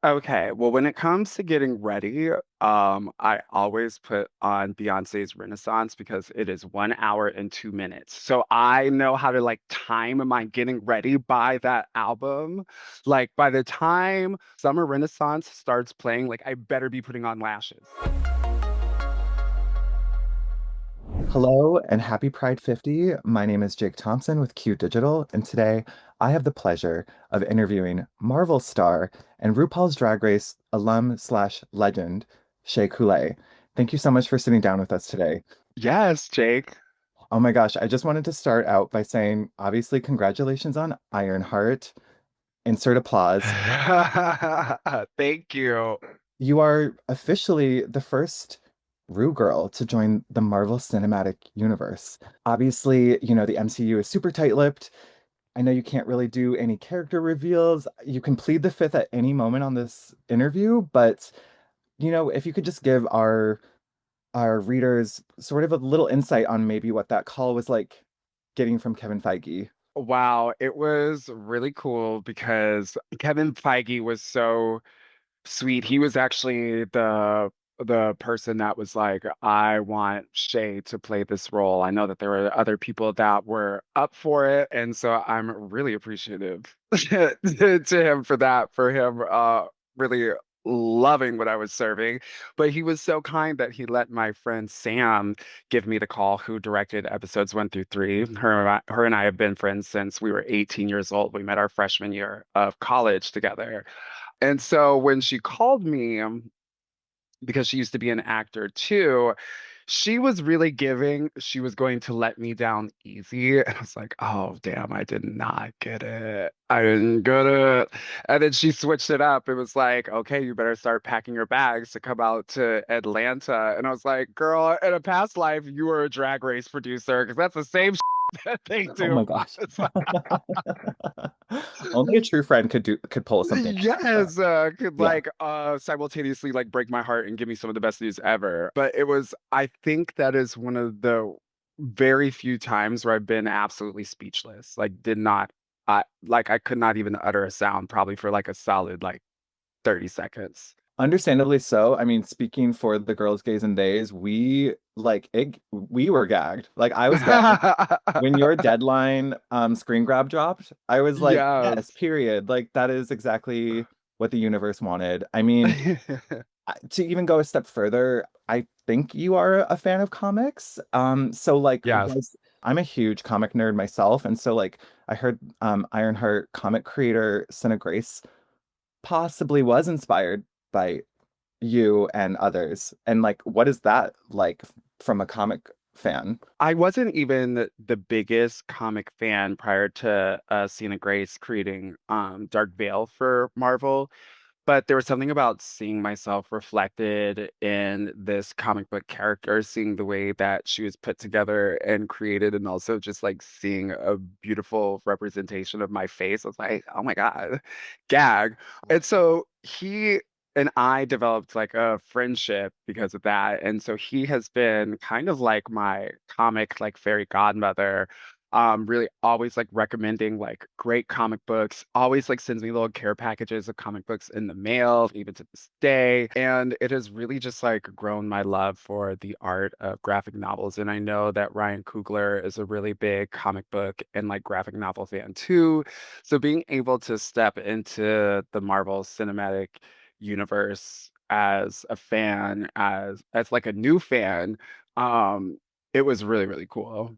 Okay, well, when it comes to getting ready, I always put on Beyonce's Renaissance because it is 1 hour and 2 minutes. So I know how to like time my getting ready by that album. Like by the time Summer Renaissance starts playing, like I better be putting on lashes. Hello and happy Pride 50. My name is Jake Thompson with Q Digital, and today I have the pleasure of interviewing Marvel star and RuPaul's Drag Race alum slash legend, Shea Couleé. Thank you so much for sitting down with us today. Yes, Jake. Oh my gosh, I just wanted to start out by saying, obviously, congratulations on Ironheart. Insert applause. Thank you. You are officially the first Rue girl to join the Marvel Cinematic Universe. Obviously, the MCU is super tight-lipped. I know you can't really do any character reveals. You can plead the fifth at any moment on this interview, but if you could just give our readers sort of a little insight on maybe what that call was like getting from Kevin Feige. Wow, it was really cool because Kevin Feige was so sweet. He was actually the person that was like, I want Shay to play this role. I know that there were other people that were up for it, and so I'm really appreciative to him for that, for him really loving what I was serving. But he was so kind that he let my friend Sam give me the call, who directed episodes 1 through 3. Her and I have been friends since we were 18 years old. We met our freshman year of college together. And so when she called me, because she used to be an actor too, she was really giving, she was going to let me down easy. And I was like, oh, damn, I did not get it. I didn't get it. And then she switched it up. It was like, okay, you better start packing your bags to come out to Atlanta. And I was like, girl, in a past life, you were a Drag Race producer because that's the same that they Oh do. my gosh. Only a true friend could pull something like that. Yes, could Yeah. like simultaneously like break my heart and give me some of the best news ever. But it was, I think that is one of the very few times where I've been absolutely speechless. Like did not I could not even utter a sound probably for like a solid like 30 seconds. Understandably so. I mean, speaking for the girls, gays, and theys, we were gagged. Like I was gagged. When your deadline screen grab dropped, I was like, yes, Yes. period. Like that is exactly what the universe wanted. I mean, to even go a step further, I think you are a fan of comics. So like Yes. I'm a huge comic nerd myself, and so like I heard Ironheart comic creator Cinna Grace possibly was inspired by you and others. And like, what is that like from a comic fan? I wasn't even the biggest comic fan prior to Cena Grace creating Dark Veil for Marvel, but there was something about seeing myself reflected in this comic book character, seeing the way that she was put together and created, and also just like seeing a beautiful representation of my face. I was like, oh my God, gag. And so he and I developed like a friendship because of that. And so he has been kind of like my comic, like fairy godmother, really always like recommending like great comic books, always like sends me little care packages of comic books in the mail, even to this day. And it has really just like grown my love for the art of graphic novels. And I know that Ryan Coogler is a really big comic book and like graphic novel fan too. So being able to step into the Marvel Cinematic Universe as a fan, as like a new fan, um, it was really, really cool.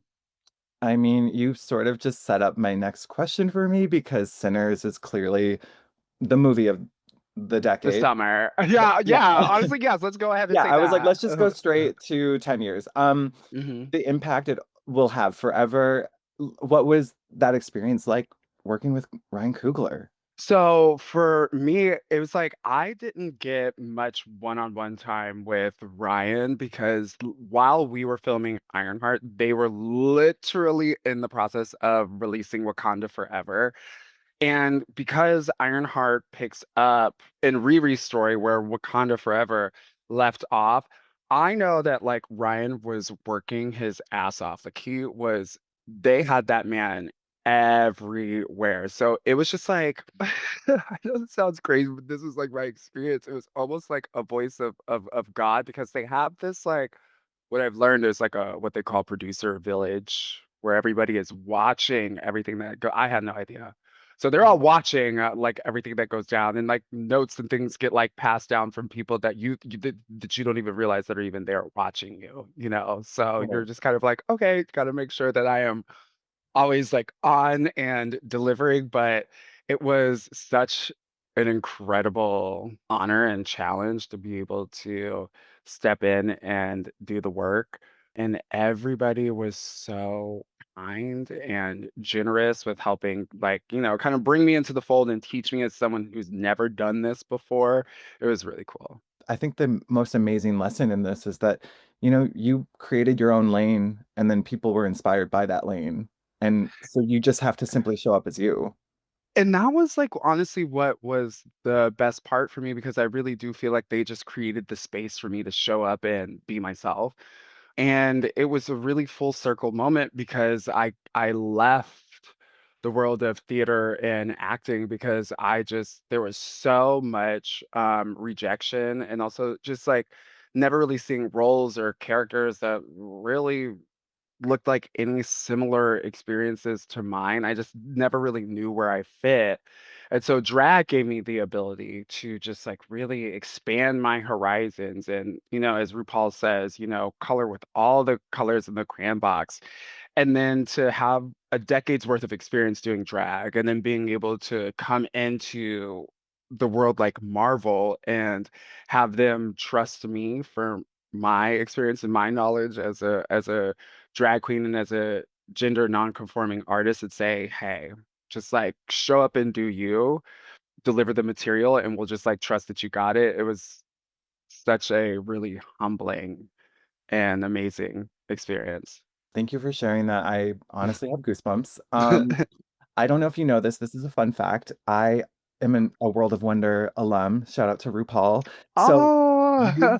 I mean, you sort of just set up my next question for me because Sinners is clearly the movie of the The decade. summer. Yeah, Yeah. yeah. Honestly, yes. Let's go ahead and Yeah, say I was like, that. let's just go straight to 10 years. Mhm. The impact it will have forever. What was that experience like working with Ryan Coogler? So for me, it was like I didn't get much one-on-one time with Ryan because while we were filming Ironheart, they were literally in the process of releasing Wakanda Forever. And because Ironheart picks up in Riri's story where Wakanda Forever left off, I know that like Ryan was working his ass off. Like they had that man everywhere. So it was just like, I know this sounds crazy, but this is like my experience. It was almost like a voice of God because they have this like what I've learned is like a what they call producer village where everybody is watching everything that go. I had no idea. So they're all watching like everything that goes down and like notes and things get like passed down from people that that you don't even realize that are even there watching you, you know. So you're Totally. just kind of like, okay, got to make sure that I am always like on and delivering, but it was such an incredible honor and challenge to be able to step in and do the work. And everybody was so kind and generous with helping, like, kind of bring me into the fold and teach me as someone who's never done this before. It was really cool. I think the most amazing lesson in this is that, you created your own lane and then people were inspired by that lane. And so you just have to simply show up as you. And that was, like, honestly what was the best part for me because I really do feel like they just created the space for me to show up and be myself. And it was a really full circle moment because I left the world of theater and acting because I just there was so much, rejection and also just, like, never really seeing roles or characters that really looked like any similar experiences to mine. I just never really knew where I fit. And so drag gave me the ability to just like really expand my horizons and, as RuPaul says, color with all the colors in the crayon box. And then to have a decade's worth of experience doing drag and then being able to come into the world like Marvel and have them trust me for my experience and my knowledge as a drag queen and as a gender non-conforming artist and say, hey, just like show up and do you, deliver the material, and we'll just like trust that you got it. It was such a really humbling and amazing experience. Thank you for sharing that. I honestly have goosebumps. I don't know if you know this. This is a fun fact. I am a World of Wonder alum. Shout out to RuPaul. So Oh, you,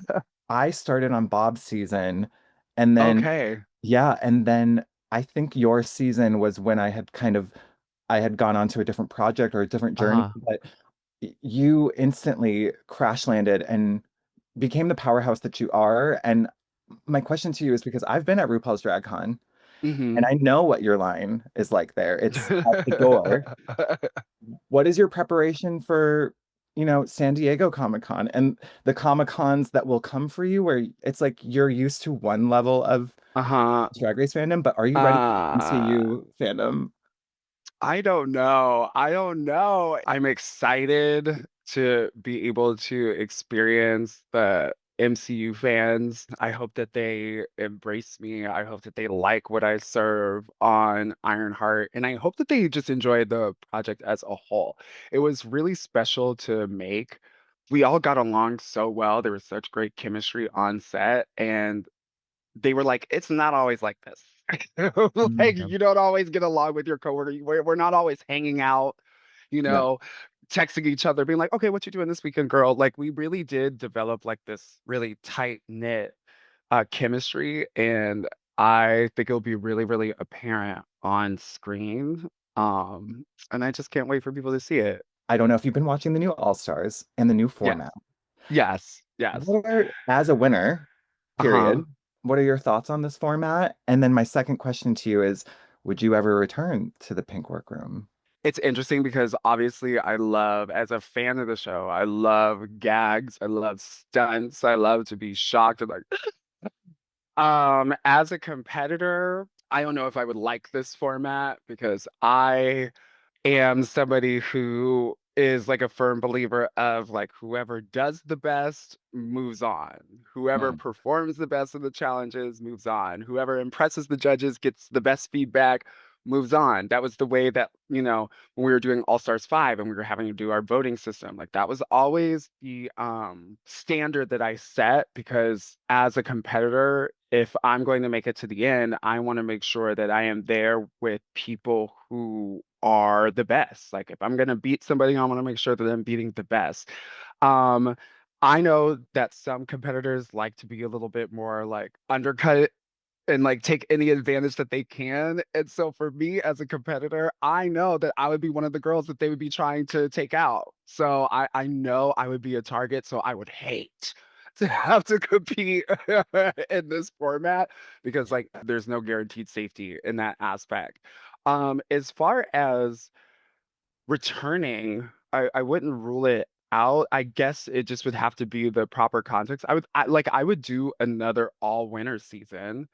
I started on Bob's season, and then okay. yeah, and then I think your season was when I had gone on to a different project or a different journey, Uh-huh. but you instantly crash landed and became the powerhouse that you are. And my question to you is because I've been at RuPaul's Drag Con and Hmm. I know what your line is like there. It's at the door. What is your preparation for, San Diego Comic Con and the Comic Cons that will come for you where it's like you're used to one level of Uh-huh. Drag Race fandom, but are you ready for Uh, MCU fandom? I don't know. I don't know. I'm excited to be able to experience the MCU fans. I hope that they embrace me. I hope that they like what I serve on Ironheart. And I hope that they just enjoy the project as a whole. It was really special to make. We all got along so well. There was such great chemistry on set. And they were like, "It's not always like this." Like, Mhm. you don't always get along with your coworker. We're not always hanging out, you Yeah. know, texting each other, being like, "Okay, what you doing this weekend, girl?" Like, we really did develop like this really tight-knit chemistry, and I think it'll be really, really apparent on screen. And I just can't wait for people to see it. I don't know if you've been watching the new All Stars and the new Yes. format. Yes. Yes. As a winner, Uh-huh. period, what are your thoughts on this format? And then my second question to you is, would you ever return to the pink workroom? It's interesting because obviously I love, as a fan of the show, I love gags, I love stunts, I love to be shocked and like, as a competitor, I don't know if I would like this format because I am somebody who is like a firm believer of like whoever does the best moves on. Whoever Mm. performs the best in the challenges moves on. Whoever impresses the judges gets the best feedback moves on. That was the way that, when we were doing All Stars 5 and we were having to do our voting system. Like that was always the standard that I set because as a competitor, if I'm going to make it to the end, I want to make sure that I am there with people who are the best. Like if I'm going to beat somebody, I want to make sure that I'm beating the best. Um, I know that some competitors like to be a little bit more like undercut and like take any advantage that they can. And so for me as a competitor, I know that I would be one of the girls that they would be trying to take out. So I know I would be a target. So I would hate to have to compete in this format because like there's no guaranteed safety in that aspect. As far as returning, I wouldn't rule it out. I guess it just would have to be the proper context. I would do another all winter season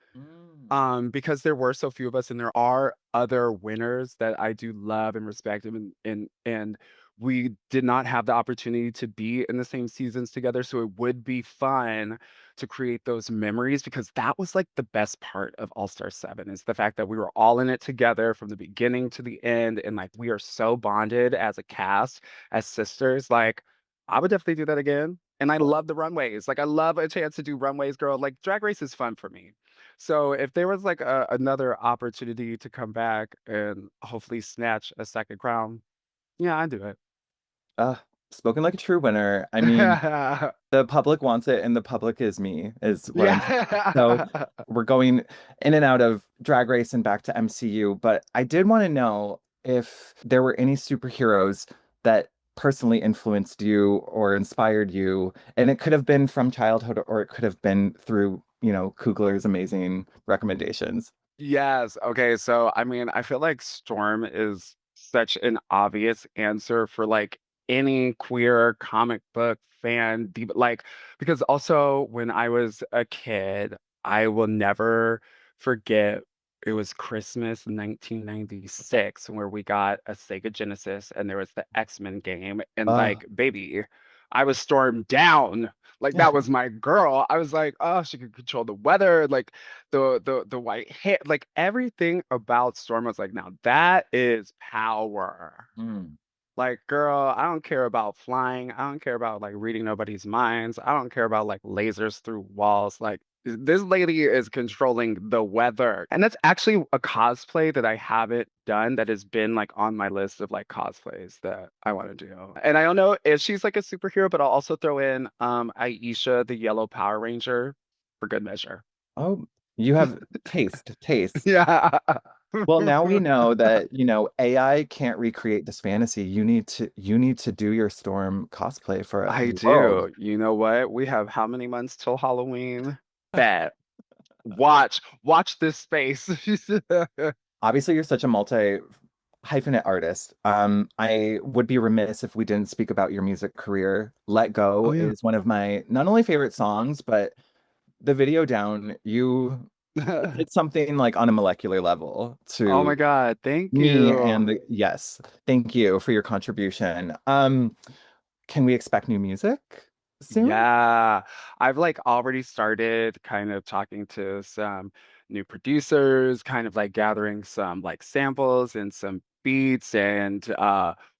Mm. because there were so few of us, and there are other winners that I do love and respect, and we did not have the opportunity to be in the same seasons together, so it would be fun to create those memories because that was like the best part of All Star 7 is the fact that we were all in it together from the beginning to the end, and like we are so bonded as a cast, as sisters. Like, I would definitely do that again. And I love the runways. Like, I love a chance to do runways, girl. Like, Drag Race is fun for me. So if there was like another opportunity to come back and hopefully snatch a second crown, yeah, I'd do it. Uh, Spoken like a true winner. I mean, the public wants it and the public is me, is what I'm saying. So Yeah. we're going in and out of Drag Race and back to MCU, but I did want to know if there were any superheroes that personally influenced you or inspired you. And it could have been from childhood or it could have been through, Kugler's amazing recommendations. Yes. Okay. So, I mean, I feel like Storm is such an obvious answer for like any queer comic book fan. Like, because also when I was a kid, I will never forget it was Christmas 1996 where we got a Sega Genesis and there was the X-Men game. And Uh, like, baby, I was stormed down. Like, that was my girl. I was like, oh, she could control the weather. Like, the white hair, like everything about Storm was like, now that is power. mm. Like, girl, I don't care about flying. I don't care about like reading nobody's minds. I don't care about like lasers through walls. Like, this lady is controlling the weather. And that's actually a cosplay that I haven't done that has been like on my list of like cosplays that I want to do. And I don't know if she's like a superhero, but I'll also throw in Aisha, the yellow Power Ranger, for good measure. Oh, you have taste. Yeah. Well, now we know that, AI can't recreate this fantasy. You need to do your Storm cosplay for I the world. do. You know what? We have how many months till Halloween? Bet. Watch this space. Obviously, you're such a multi hyphenate artist. I would be remiss if we didn't speak about your music career. Let Oh Go yeah. is one of my not only favorite songs, but the video down, you did something like on a molecular level Oh my to God, thank me you. and yes, thank you for your contribution. Can we expect new music soon? Yeah, I've like already started kind of talking to some new producers, kind of like gathering some like samples and some beats. And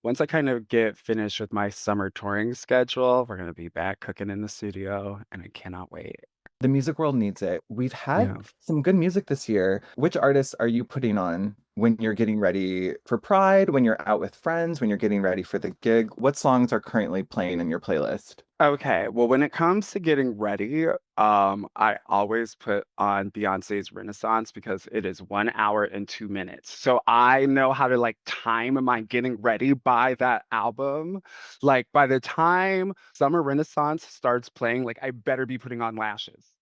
once I kind of get finished with my summer touring schedule, we're gonna be back cooking in the studio, and I cannot wait. The music world needs it. We've had Yeah. some good music this year. Which artists are you putting on when you're getting ready for Pride, when you're out with friends, when you're getting ready for the gig? What songs are currently playing in your playlist? Okay, well, when it comes to getting ready, I always put on Beyoncé's Renaissance because it is 1 hour and 2 minutes. So I know how to like time my getting ready by that album. Like by the time Summer Renaissance starts playing, like I better be putting on lashes.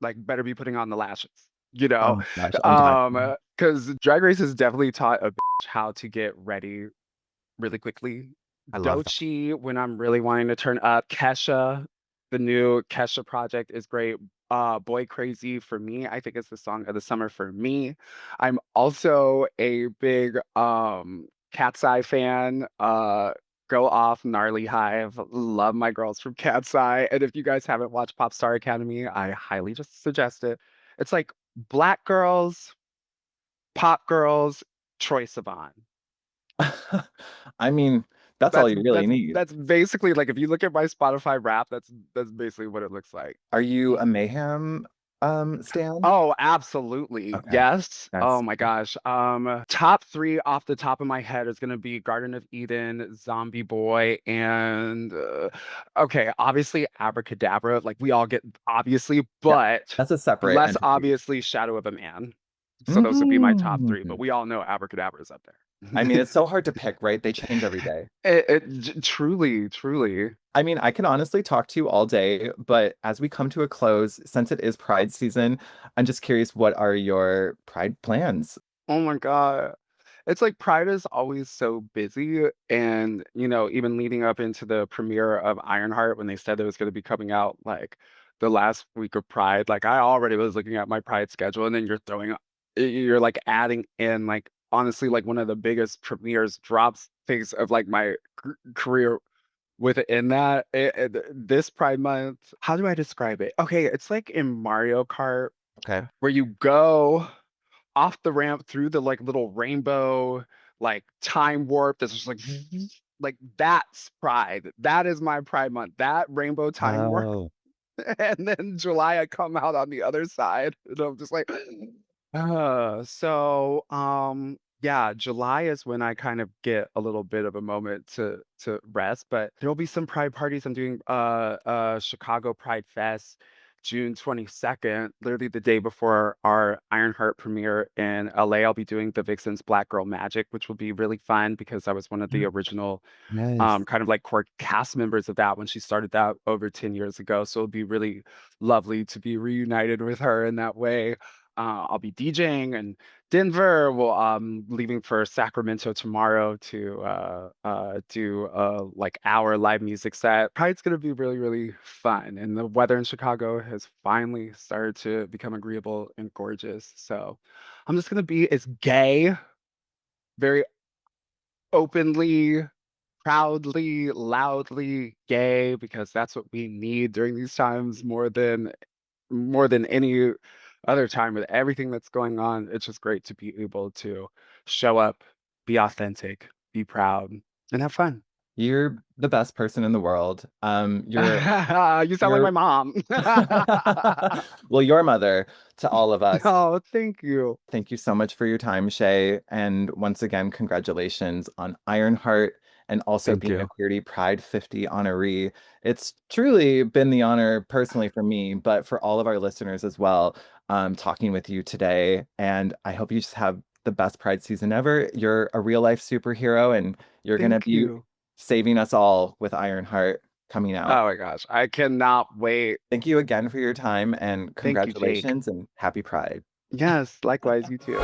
Like better be putting on the lashes, you Oh know? my gosh, I'm dying. Because Drag Race has definitely taught a bitch how to get ready really quickly. I love that. Doechii, when I'm really wanting to turn up. Kesha, the new Kesha project is great. Boy Crazy for me, I think it's the song of the summer for me. I'm also a big Cat's Eye fan. Go Off, Gnarly Hive. Love my girls from Cat's Eye. And if you guys haven't watched Pop Star Academy, I highly just suggest it. It's like black girls, pop girls, Troye Sivan. I mean, that's all That's you really that's need. that's basically like if you look at my Spotify rap, that's basically what it looks like. Are you a Mayhem? Stan? Oh, absolutely. Okay. Yes. Oh That's my gosh. Top three off the top of my head is gonna be Garden of Eden, Zombie Boy, and okay, obviously Abracadabra. Like we all get obviously, yeah, but that's a separate less entity. obviously Shadow of a Man. So those would be my top three, but Mhm. we all know Abracadabra is up I mean, there. it's so hard to pick, right? They change every day. Truly, truly. I mean, I can honestly talk to you all day, but as we come to a close, since it is Pride season, I'm just curious, what are your Pride plans? Oh my God. It's like Pride is always so busy. And, even leading up into the premiere of Ironheart when they said it was going to be coming out like the last week of Pride, like I already was looking at my Pride schedule. And then you're like adding in like honestly like one of the biggest premieres drops things of like my career within that. This Pride month, how do I describe it? Okay, it's like in Mario Kart Okay. where you go off the ramp through the like little rainbow like time warp that's just like like that's pride. That is my pride month. That rainbow time warp. Oh, And then July I come out on the other side. And I'm just like yeah, July is when I kind of get a little bit of a moment to rest, but there'll be some pride parties. I'm doing Chicago Pride Fest June 22nd, literally the day before our Ironheart premiere in LA. I'll be doing the Vixens Black Girl Magic, which will be really fun because I was one of the original yes. kind of like core cast members of that when she started that over 10 years ago. So it'll be really lovely to be reunited with her in that way. I'll be DJing in Denver. Well, leaving for Sacramento tomorrow to do like our live music set. Pride's gonna be really, really fun. And the weather in Chicago has finally started to become agreeable and gorgeous. So I'm just gonna be as gay, very openly, proudly, loudly gay because that's what we need during these times more than any other time with everything that's going on. It's just great to be able to show up, be authentic, be proud, and have fun. You're the best person in the world. You sound like my You're mom. well, your mother to all of us. Oh, thank you. Thank you so much for your time, Shay. And once again, congratulations on Ironheart and also Thank being a you. Queerty Pride 50 honoree. It's truly been the honor personally for me, but for all of our listeners as well, talking with you today. And I hope you just have the best Pride season ever. You're a real life superhero and you're going to Thank be you. saving us all with Ironheart coming out. Oh my gosh. I cannot wait. Thank you again for your time and Thank you, Jake. congratulations and happy Pride. Yes, likewise, you too.